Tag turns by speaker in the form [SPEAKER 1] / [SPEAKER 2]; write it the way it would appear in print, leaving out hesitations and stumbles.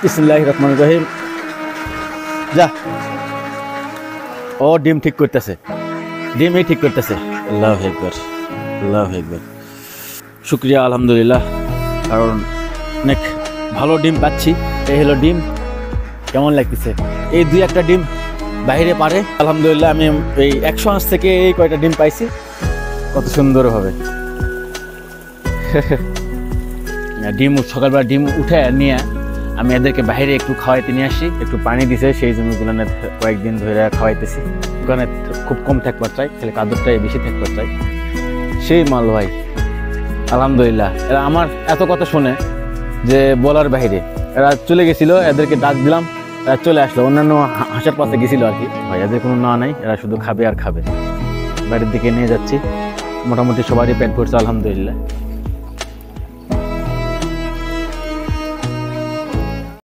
[SPEAKER 1] বিসমিল্লাহির রহমানির রহিম। যা, ও ডিম ঠিক করতেছে, ডিমই ঠিক করতেছে। আল্লাহু আকবার, আল্লাহু আকবার। শুকরিয়া আলহামদুলিল্লাহ, কারণ অনেক ভালো ডিম পাচ্ছি। এই হলো ডিম। কেমন লাগতেছে? এই দুই একটা ডিম বাইরে পারে। আলহামদুলিল্লাহ, আমি এই 100 আঁচ থেকে এই কয়টা ডিম পাইছি, কত সুন্দরভাবে। ডিম সকালবেলা ডিম উঠে নিয়ে আমি এদেরকে বাইরে একটু খাওয়াইতে নিয়ে আসি। একটু পানি দিছে, সেই জন্য কয়েকদিন ধরে খাওয়াইতেছি। ওখানে খুব কম থাকবার চাই, খালি কাদরটাই বেশি থাকবার চাই। সেই মাল ভাই, আলহামদুলিল্লাহ। এরা আমার এত কথা শুনে যে বলার বাইরে। এরা চলে গেছিল, এদেরকে ডাক দিলাম, এরা চলে আসলো। অন্যান্য হাঁসার পাশে গেছিল আর কি। ভাই এদের কোনো না নাই, এরা শুধু খাবে আর খাবে। বাইরের দিকে নিয়ে যাচ্ছি। মোটামুটি সবারই পেট ভরছে আলহামদুলিল্লাহ।